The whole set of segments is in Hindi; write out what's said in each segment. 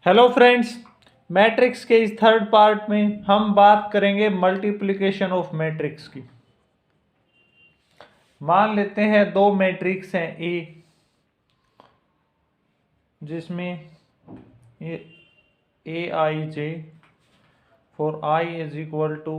हेलो फ्रेंड्स, मैट्रिक्स के इस थर्ड पार्ट में हम बात करेंगे मल्टीप्लिकेशन ऑफ मैट्रिक्स की। मान लेते हैं दो मैट्रिक्स हैं ए, जिसमें a i j for i is equal to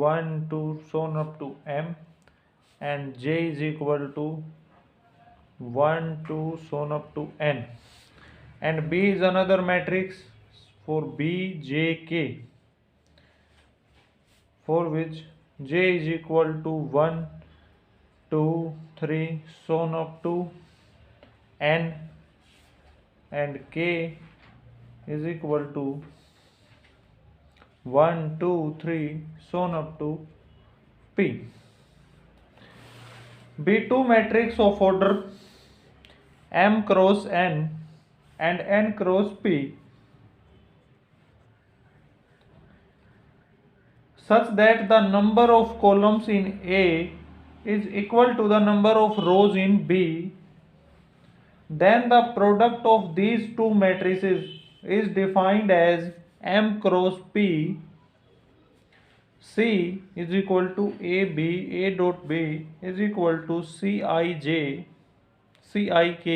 1 to so on up to m and j is equal to 1 to so on up to n, and B is another matrix for B J K, for which J is equal to 1 2 3 so on up to n and K is equal to 1 2 3 so on up to P. B2 matrix of order m cross n and n cross p such that the number of columns in A is equal to the number of rows in B, then the product of these two matrices is defined as m cross p. C is equal to AB, A dot B is equal to Cij, Cik,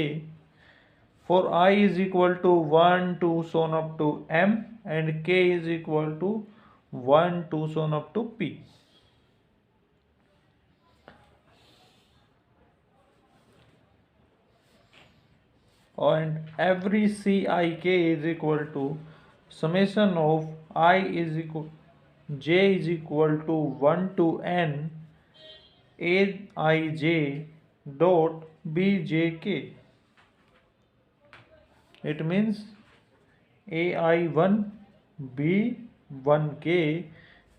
for I is equal to 1 to so on up to m and K is equal to 1 to so on up to P. And every Cik is equal to summation of I is equal j is equal to 1 to n aij dot bjk. It means ai1 b1k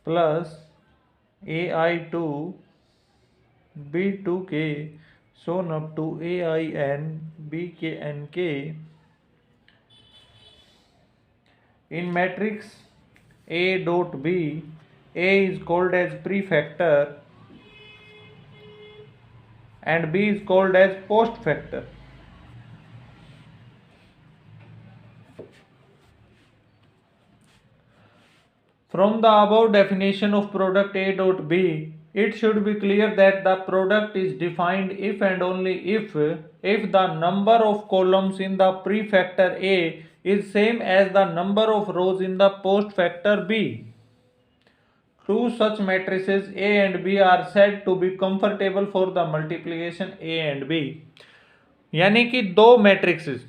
plus ai2 b2k shown up to ain bknk. In matrix A dot B, A is called as prefactor and B is called as postfactor. From the above definition of product A dot B, it should be clear that the product is defined if and only if the number of columns in the prefactor A is same as the number of rows in the postfactor B. Two such matrices A and B are said to be comfortable for the multiplication A and B. यानी कि दो मैट्रिक्सेस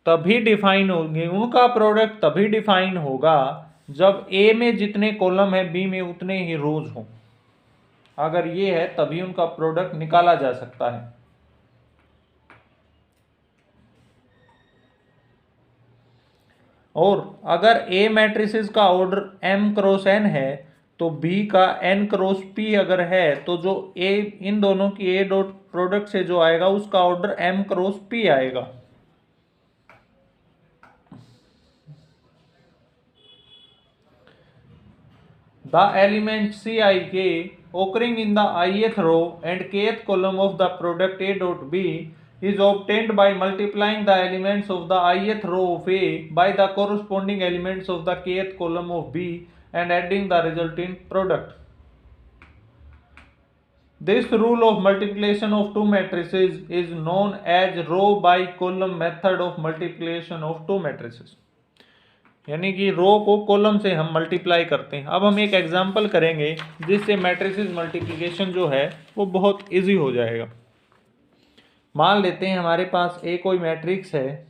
तभी डिफाइन होंगे, उनका प्रोडक्ट तभी डिफाइन होगा जब A में जितने कॉलम है B में उतने ही रोज हों। अगर ये है तभी उनका प्रोडक्ट निकाला जा सकता है। और अगर A मैट्रिसेस का ऑर्डर m क्रॉस n है तो B का n क्रॉस p अगर है तो जो A इन दोनों की A डॉट प्रोडक्ट से जो आएगा उसका ऑर्डर m क्रॉस p आएगा। The element Cik occurring in the ith row and kth column of the product A dot B is obtained by multiplying the elements of the ith row of A by the corresponding elements of the kth column of B and adding the resulting product. This rule of multiplication of two matrices is known as row by column method of multiplication of two matrices. यानी कि रो को कॉलम से हम मल्टीप्लाई करते हैं। अब हम एक एग्जांपल करेंगे जिससे मैट्रिसेस मल्टीप्लिकेशन जो है वो बहुत इजी हो जाएगा। मान लेते हैं हमारे पास ए कोई मैट्रिक्स है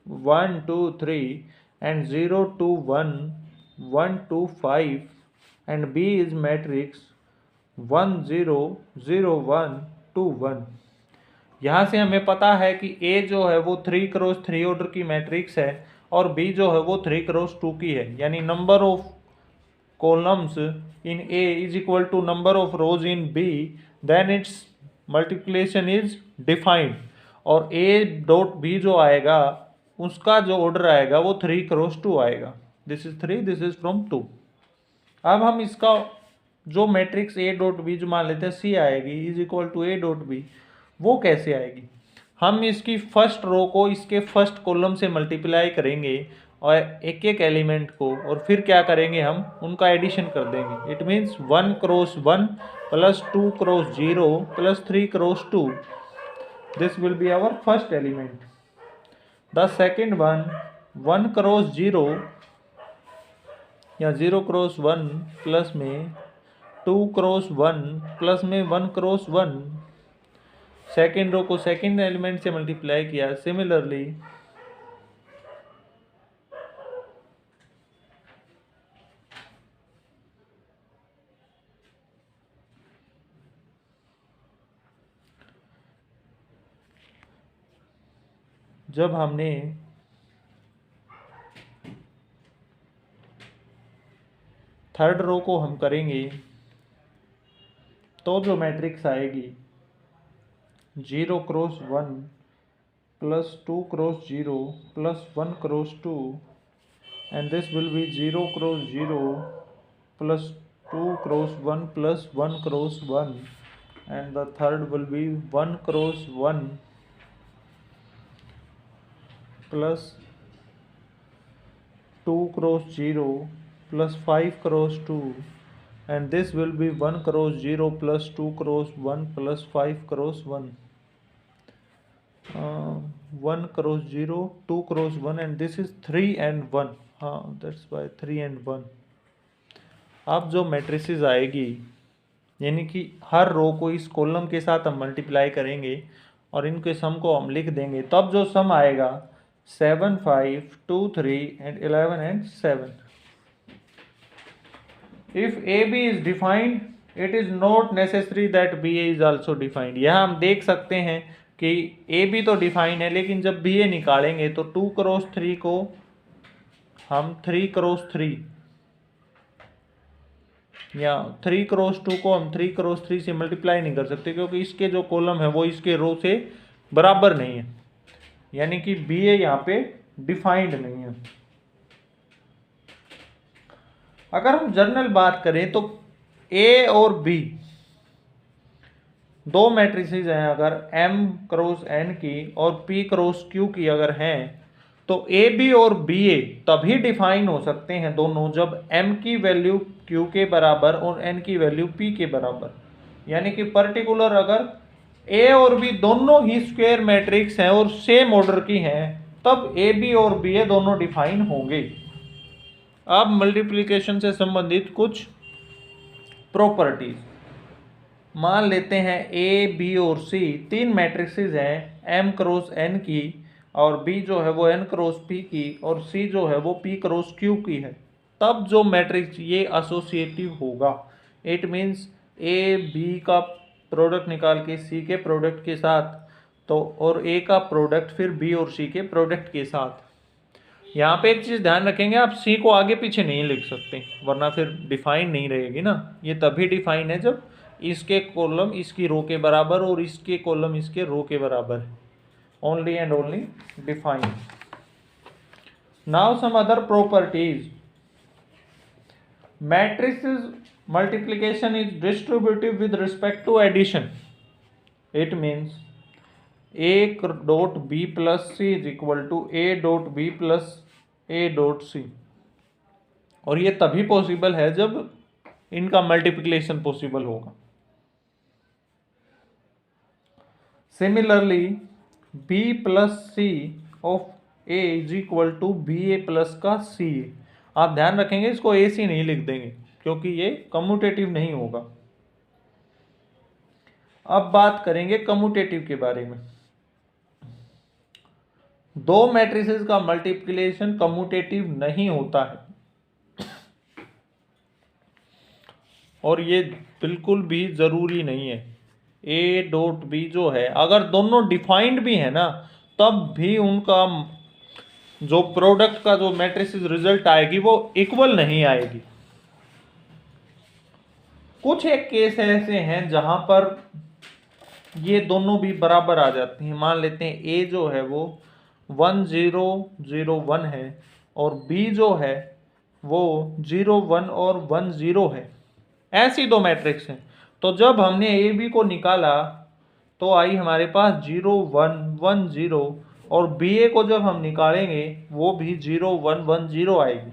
1 2 3 and 0 2 1 1 2 5 and B is matrix 1 0 0 1 2 1। यहाँ से हमें पता है कि ए जो है वो 3 क्रॉस 3 ऑर्डर की मैट्रिक्स है और B जो है वो 3 क्रॉस 2 की है, यानी number of columns in A is equal to number of rows in B, then its multiplication is defined. और A डॉट B जो आएगा उसका जो ऑर्डर आएगा वो 3 क्रॉस 2 आएगा। This is 3, this is from 2। अब हम इसका जो मैट्रिक्स A डॉट B जो मान लेते हैं C आएगी is equal to A dot B, वो कैसे आएगी? हम इसकी फर्स्ट रो को इसके फर्स्ट कॉलम से मल्टीप्लाई करेंगे और एक एक एलिमेंट को, और फिर क्या करेंगे हम उनका एडिशन कर देंगे. It means 1 cross 1 plus 2 cross 0 plus 3 cross 2. This will be our first element. The second one 1 cross 0 या 0 क्रॉस 1 प्लस में 2 क्रॉस 1 प्लस में 1 क्रॉस 1. सेकेंड रो को सेकेंड एलिमेंट से मल्टीप्लाई किया. सिमिलरली जब हमने थर्ड रो को हम करेंगे तो जो मैट्रिक्स आएगी 0 cross 1 plus 2 cross 0 plus 1 cross 2, and this will be 0 cross 0 plus 2 cross 1 plus 1 cross 1, and the third will be 1 cross 1 plus 2 cross 0 plus 5 cross 2, and this will be 1 cross 0 plus 2 cross 1 plus 5 cross 1. 1 cross 0, 2 cross 1, and this is 3 and 1. हाँ, that's why 3 and 1. अब जो मैट्रिसेस आएगी यानी कि हर रो को इस कॉलम के साथ हम मल्टीप्लाई करेंगे और इनके सम को हम लिख देंगे, तब जो सम आएगा 7 5 2 3 and 11 and 7. If AB is defined, it is not necessary that BA is also defined. यहाँ हम देख सकते हैं कि AB तो डिफाइन है, लेकिन जब BA निकालेंगे तो 2 क्रॉस 3 को हम 3 क्रॉस 3 या 3 क्रॉस 2 को हम 3 क्रॉस 3 से मल्टीप्लाई नहीं कर सकते, क्योंकि इसके जो कॉलम है वो इसके रो से बराबर नहीं है, यानी कि BA यहाँ पे डिफाइंड नहीं है. अगर हम जनरल बात करें तो A और B दो मैट्रिसेस हैं, अगर M क्रॉस N की और P क्रॉस Q की अगर हैं, तो AB और BA तभी डिफाइन हो सकते हैं दोनों जब M की वैल्यू Q के बराबर और N की वैल्यू P के बराबर. यानी कि पर्टिकुलर अगर A और B दोनों ही स्क्वायर मैट्रिक्स हैं और सेम ऑर्डर की हैं, तब AB और BA दोनों डिफाइन होंगे. अब मल्टीप्लिकेशन से संबंधित कुछ प्रॉपर्टीज मान लेते हैं. A, B और C तीन मैट्रिक्सेस हैं M क्रॉस N की, और B जो है वो N क्रॉस P की, और C जो है वो P क्रॉस Q की है. तब जो मैट्रिक्स ये एसोसिएटिव होगा, इट मीन्स A B का प्रोडक्ट निकाल के C के प्रोडक्ट के साथ, तो और A का प्रोडक्ट फिर B और C के प्रोडक्ट के साथ. यहाँ पे एक चीज़ ध्यान रखेंगे, आप C को आगे पीछे नहीं लिख सकते, वरना फिर डिफाइन नहीं रहेगी ना. ये तभी डिफाइन है जब इसके कॉलम इसकी रो के बराबर और इसके कॉलम इसके रो के बराबर है. Only and only define. Now some other properties. Matrices multiplication is distributive with respect to addition. It means A dot B plus C is equal to A dot B plus A dot C. और ये तभी पॉसिबल है जब इनका मल्टीप्लिकेशन पॉसिबल होगा. Similarly B plus C of A is equal to BA plus का C. आप ध्यान रखेंगे इसको AC नहीं लिख देंगे क्योंकि ये कम्यूटेटिव नहीं होगा. अब बात करेंगे कम्यूटेटिव के बारे में. दो मैट्रिसेस का मल्टीप्लिकेशन कम्यूटेटिव नहीं होता है, और ये बिल्कुल भी जरूरी नहीं है. A डॉट B जो है, अगर दोनों डिफाइंड भी है ना, तब भी उनका जो प्रोडक्ट का जो मैट्रिसेस रिजल्ट आएगी वो इक्वल नहीं आएगी. कुछ एक केस ऐसे हैं जहां पर ये दोनों भी बराबर आ जाती हैं. मान लेते हैं A जो है वो 1 0 0 1 है और B जो है वो 0 1 और 1 0 है. ऐसी दो मैट्रिक्स हैं. तो जब हमने A B को निकाला तो आई हमारे पास 0 1 1 0 और बी ए को जब हम निकालेंगे वो भी 0 1 1 0 आएगी।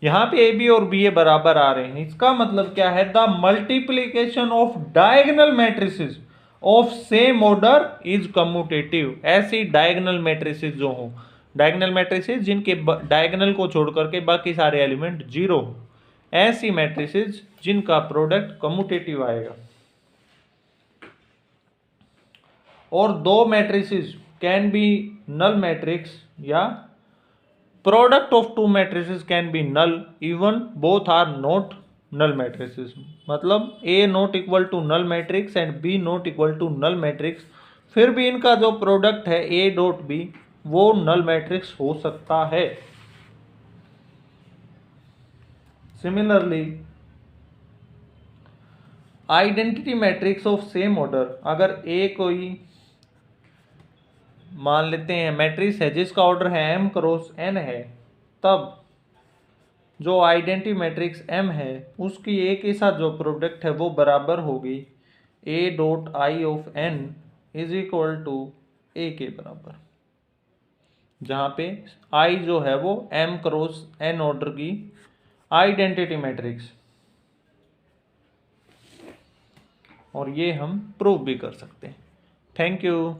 यहाँ पे ए बी और बी ए बराबर आ रहे हैं, इसका मतलब क्या है, the multiplication of diagonal matrices of same order is commutative. ऐसी डायगोनल मैट्रिसेस जो हो, डायगोनल मैट्रिसेस जिनके डायगोनल को छोड़ करके बाकी सारे एलिमेंट 0 हो, ऐसी मैट्रिसेस जिनका प्रोडक्ट कम्यूटेटिव आएगा। और दो matrices can be null matrix या product of two matrices can be null even both are not null matrices। मतलब A not equal to null matrix and B not equal to null matrix, फिर भी इनका जो प्रोडक्ट है A डॉट B वो null matrix हो सकता है। Similarly identity matrix of same order, अगर A कोई मान लेते हैं मैट्रिक्स है जिसका ऑर्डर है m क्रॉस n है, तब जो आइडेंटिटी मैट्रिक्स m है उसकी A के साथ जो प्रोडक्ट है वो बराबर होगी A dot I of n is equal to A के बराबर, जहाँ पे I जो है वो m क्रॉस n ऑर्डर की आइडेंटिटी मैट्रिक्स, और ये हम प्रूव भी कर सकते हैं। Thank you.